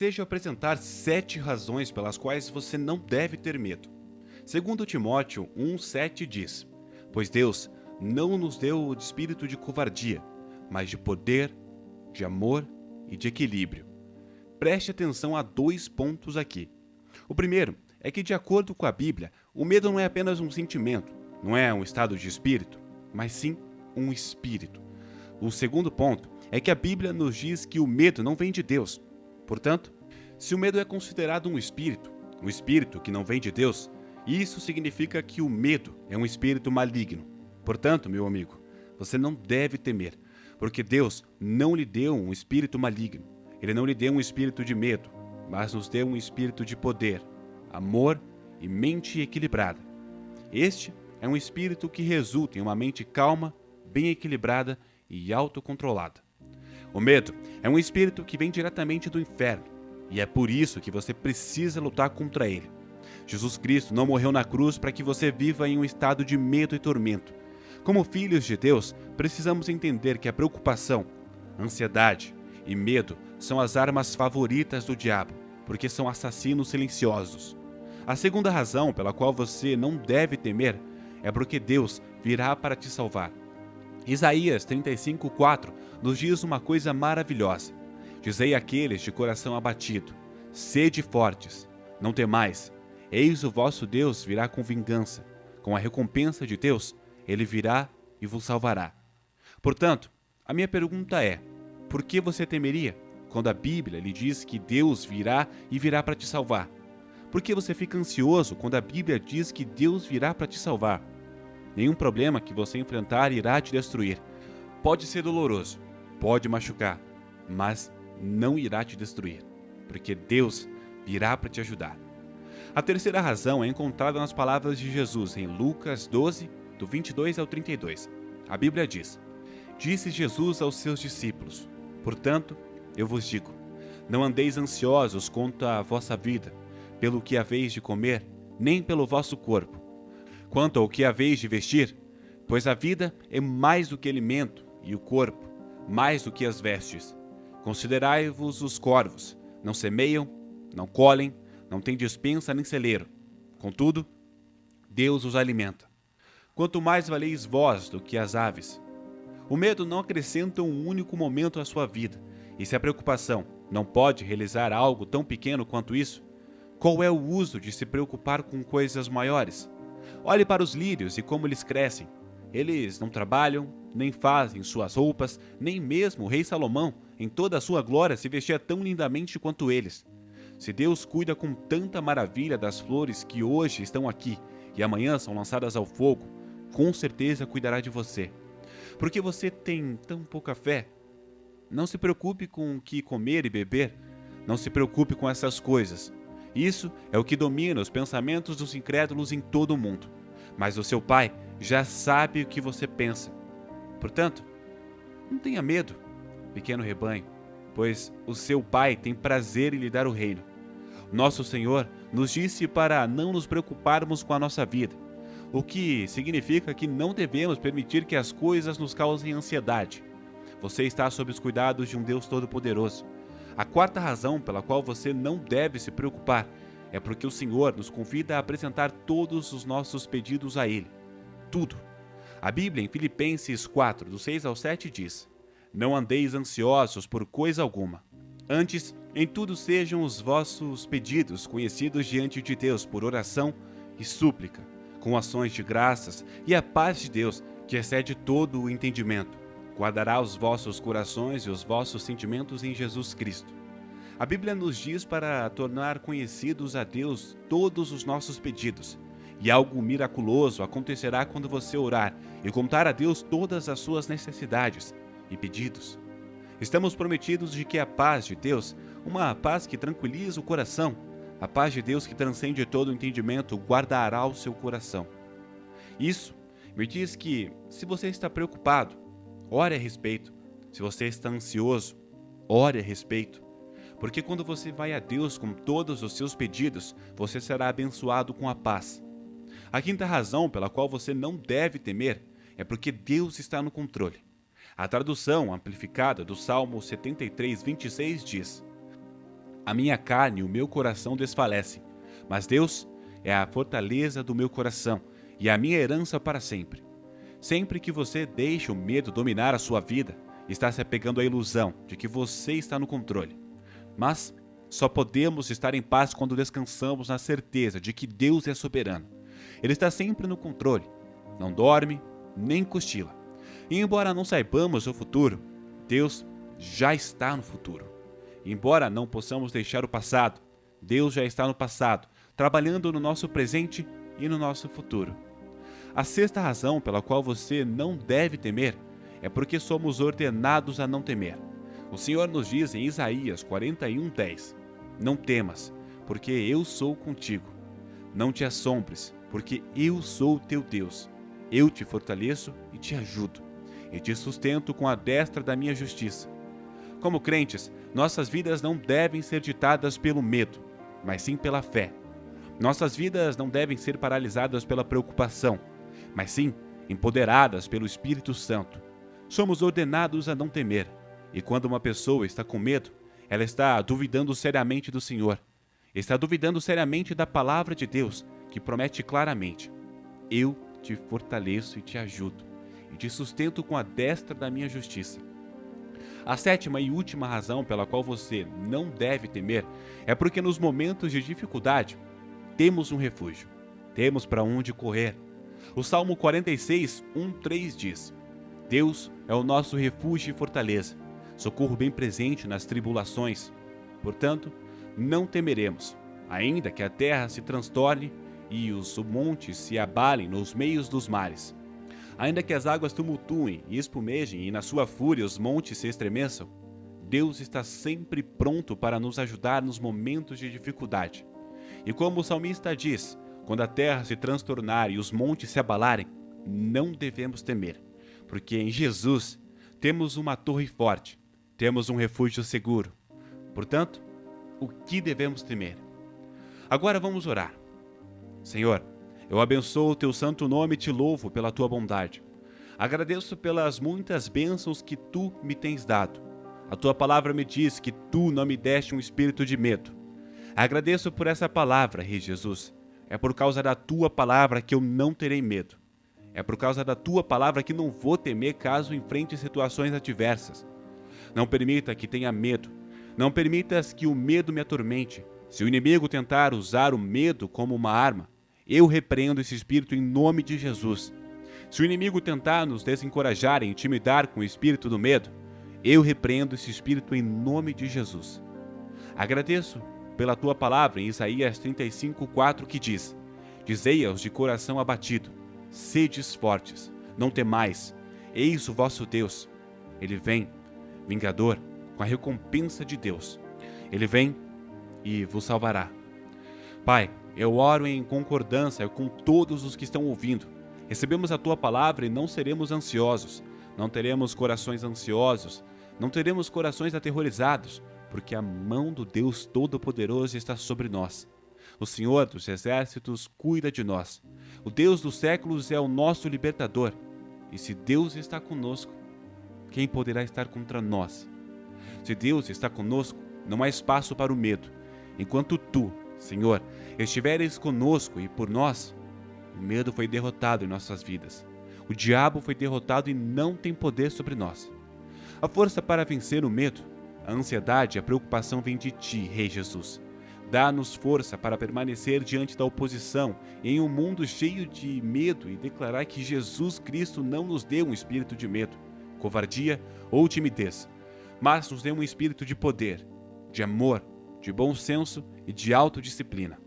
Desejo apresentar 7 razões pelas quais você não deve ter medo. Segundo Timóteo 1,7 diz: Pois Deus não nos deu o espírito de covardia, mas de poder, de amor e de equilíbrio. Preste atenção a 2 pontos aqui. O primeiro é que, de acordo com a Bíblia, o medo não é apenas um sentimento, não é um estado de espírito, mas sim um espírito. O segundo ponto é que a Bíblia nos diz que o medo não vem de Deus. Portanto, se o medo é considerado um espírito que não vem de Deus, isso significa que o medo é um espírito maligno. Portanto, meu amigo, você não deve temer, porque Deus não lhe deu um espírito maligno. Ele não lhe deu um espírito de medo, mas nos deu um espírito de poder, amor e mente equilibrada. Este é um espírito que resulta em uma mente calma, bem equilibrada e autocontrolada. O medo é um espírito que vem diretamente do inferno, e é por isso que você precisa lutar contra ele. Jesus Cristo não morreu na cruz para que você viva em um estado de medo e tormento. Como filhos de Deus, precisamos entender que a preocupação, ansiedade e medo são as armas favoritas do diabo, porque são assassinos silenciosos. A segunda razão pela qual você não deve temer é porque Deus virá para te salvar. Isaías 35:4 nos diz uma coisa maravilhosa. Dizei àqueles de coração abatido: sede fortes, não temais. Eis o vosso Deus virá com vingança. Com a recompensa de Deus, ele virá e vos salvará. Portanto, a minha pergunta é: por que você temeria quando a Bíblia lhe diz que Deus virá e virá para te salvar? Por que você fica ansioso quando a Bíblia diz que Deus virá para te salvar? Nenhum problema que você enfrentar irá te destruir. Pode ser doloroso, pode machucar, mas não irá te destruir, porque Deus virá para te ajudar. A terceira razão é encontrada nas palavras de Jesus em Lucas 12, do 22 ao 32. A Bíblia diz: Disse Jesus aos seus discípulos: Portanto, eu vos digo, não andeis ansiosos quanto à vossa vida, pelo que haveis de comer, nem pelo vosso corpo, quanto ao que haveis de vestir, pois a vida é mais do que alimento, e o corpo mais do que as vestes. Considerai-vos os corvos, não semeiam, não colhem, não têm despensa nem celeiro. Contudo, Deus os alimenta. Quanto mais valeis vós do que as aves. O medo não acrescenta um único momento à sua vida, e se a preocupação não pode realizar algo tão pequeno quanto isso, qual é o uso de se preocupar com coisas maiores? Olhe para os lírios e como eles crescem. Eles não trabalham, nem fazem suas roupas, nem mesmo o rei Salomão, em toda a sua glória, se vestia tão lindamente quanto eles. Se Deus cuida com tanta maravilha das flores que hoje estão aqui e amanhã são lançadas ao fogo, com certeza cuidará de você. Por que você tem tão pouca fé? Não se preocupe com o que comer e beber. Não se preocupe com essas coisas. Isso é o que domina os pensamentos dos incrédulos em todo o mundo. Mas o seu Pai já sabe o que você pensa. Portanto, não tenha medo, pequeno rebanho, pois o seu Pai tem prazer em lhe dar o reino. Nosso Senhor nos disse para não nos preocuparmos com a nossa vida, o que significa que não devemos permitir que as coisas nos causem ansiedade. Você está sob os cuidados de um Deus Todo-Poderoso. A quarta razão pela qual você não deve se preocupar é porque o Senhor nos convida a apresentar todos os nossos pedidos a Ele. Tudo. A Bíblia, em Filipenses 4, do 6 ao 7, diz: Não andeis ansiosos por coisa alguma. Antes, em tudo sejam os vossos pedidos conhecidos diante de Deus por oração e súplica, com ações de graças, e a paz de Deus, que excede todo o entendimento, guardará os vossos corações e os vossos sentimentos em Jesus Cristo. A Bíblia nos diz para tornar conhecidos a Deus todos os nossos pedidos, e algo miraculoso acontecerá quando você orar e contar a Deus todas as suas necessidades e pedidos. Estamos prometidos de que a paz de Deus, uma paz que tranquiliza o coração, a paz de Deus que transcende todo o entendimento, guardará o seu coração. Isso me diz que, se você está preocupado, ore a respeito. Se você está ansioso, ore a respeito. Porque quando você vai a Deus com todos os seus pedidos, você será abençoado com a paz. A quinta razão pela qual você não deve temer é porque Deus está no controle. A tradução amplificada do Salmo 73, 26 diz: A minha carne e o meu coração desfalecem, mas Deus é a fortaleza do meu coração e a minha herança para sempre. Sempre que você deixa o medo dominar a sua vida, está se apegando à ilusão de que você está no controle. Mas só podemos estar em paz quando descansamos na certeza de que Deus é soberano. Ele está sempre no controle, não dorme nem cochila. E embora não saibamos o futuro, Deus já está no futuro. Embora não possamos deixar o passado, Deus já está no passado, trabalhando no nosso presente e no nosso futuro. A sexta razão pela qual você não deve temer é porque somos ordenados a não temer. O Senhor nos diz em Isaías 41:10: Não temas, porque eu sou contigo. Não te assombres, porque eu sou o teu Deus. Eu te fortaleço e te ajudo, e te sustento com a destra da minha justiça. Como crentes, nossas vidas não devem ser ditadas pelo medo, mas sim pela fé. Nossas vidas não devem ser paralisadas pela preocupação, mas sim empoderadas pelo Espírito Santo. Somos ordenados a não temer, e quando uma pessoa está com medo, ela está duvidando seriamente do Senhor. Está duvidando seriamente da palavra de Deus, que promete claramente: Eu te fortaleço e te ajudo, e te sustento com a destra da minha justiça. A sétima e última razão pela qual você não deve temer é porque nos momentos de dificuldade temos um refúgio, temos para onde correr. O Salmo 46:1-3 diz: Deus é o nosso refúgio e fortaleza, socorro bem presente nas tribulações. Portanto, não temeremos, ainda que a terra se transtorne e os montes se abalem nos meios dos mares. Ainda que as águas tumultuem e espumejem e na sua fúria os montes se estremeçam, Deus está sempre pronto para nos ajudar nos momentos de dificuldade. E como o salmista diz, quando a terra se transtornar e os montes se abalarem, não devemos temer, porque em Jesus temos uma torre forte, temos um refúgio seguro. Portanto, o que devemos temer? Agora vamos orar. Senhor, eu abençoo o teu santo nome e te louvo pela tua bondade. Agradeço pelas muitas bênçãos que tu me tens dado. A tua palavra me diz que tu não me deste um espírito de medo. Agradeço por essa palavra, Rei Jesus. É por causa da tua palavra que eu não terei medo. É por causa da tua palavra que não vou temer caso enfrente situações adversas. Não permita que tenha medo. Não permitas que o medo me atormente. Se o inimigo tentar usar o medo como uma arma, eu repreendo esse espírito em nome de Jesus. Se o inimigo tentar nos desencorajar e intimidar com o espírito do medo, eu repreendo esse espírito em nome de Jesus. Agradeço pela tua palavra em Isaías 35:4 que diz: Dizei aos de coração abatido: sedes fortes, não temais, eis o vosso Deus. Ele vem, vingador, com a recompensa de Deus. Ele vem e vos salvará. Pai, eu oro em concordância com todos os que estão ouvindo. Recebemos a tua palavra e não seremos ansiosos, não teremos corações ansiosos, não teremos corações aterrorizados, porque a mão do Deus Todo-Poderoso está sobre nós. O Senhor dos Exércitos cuida de nós. O Deus dos séculos é o nosso libertador. E se Deus está conosco, quem poderá estar contra nós? Se Deus está conosco, não há espaço para o medo. Enquanto tu, Senhor, estiveres conosco e por nós, o medo foi derrotado em nossas vidas. O diabo foi derrotado e não tem poder sobre nós. A força para vencer o medo, a ansiedade e a preocupação vem de ti, Rei Jesus. Dá-nos força para permanecer diante da oposição em um mundo cheio de medo e declarar que Jesus Cristo não nos deu um espírito de medo, covardia ou timidez, mas nos deu um espírito de poder, de amor, de bom senso e de autodisciplina.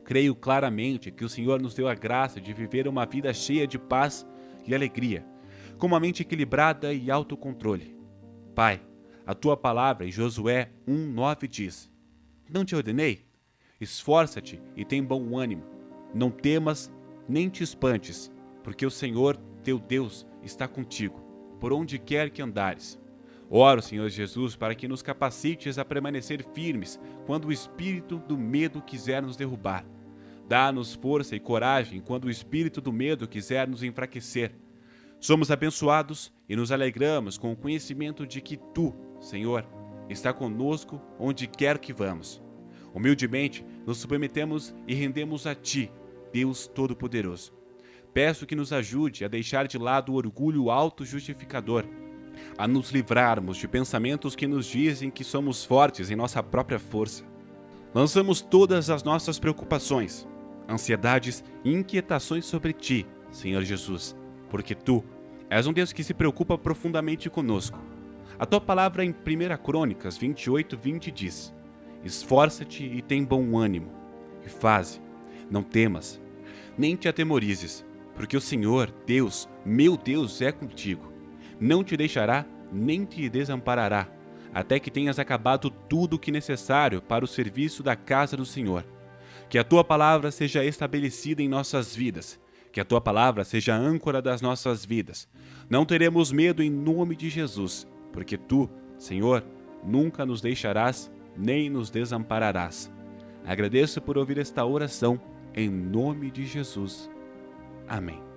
Creio claramente que o Senhor nos deu a graça de viver uma vida cheia de paz e alegria, com uma mente equilibrada e autocontrole. Pai, a tua palavra em Josué 1:9 diz: Não te ordenei? Esforça-te e tem bom ânimo. Não temas nem te espantes, porque o Senhor, teu Deus, está contigo, por onde quer que andares. Oro, Senhor Jesus, para que nos capacites a permanecer firmes quando o espírito do medo quiser nos derrubar. Dá-nos força e coragem quando o espírito do medo quiser nos enfraquecer. Somos abençoados e nos alegramos com o conhecimento de que tu, Senhor, está conosco onde quer que vamos. Humildemente nos submetemos e rendemos a Ti, Deus Todo-Poderoso. Peço que nos ajude a deixar de lado o orgulho auto-justificador, a nos livrarmos de pensamentos que nos dizem que somos fortes em nossa própria força. Lançamos todas as nossas preocupações, ansiedades e inquietações sobre Ti, Senhor Jesus, porque Tu és um Deus que se preocupa profundamente conosco. A Tua palavra em 1 Crônicas 28:20 diz: esforça-te e tem bom ânimo, e faze, não temas, nem te atemorizes, porque o Senhor, Deus, meu Deus, é contigo. Não te deixará, nem te desamparará, até que tenhas acabado tudo o que é necessário para o serviço da casa do Senhor. Que a Tua palavra seja estabelecida em nossas vidas, que a Tua palavra seja a âncora das nossas vidas. Não teremos medo em nome de Jesus, porque Tu, Senhor, nunca nos deixarás, nem nos desampararás. Agradeço por ouvir esta oração, em nome de Jesus. Amém.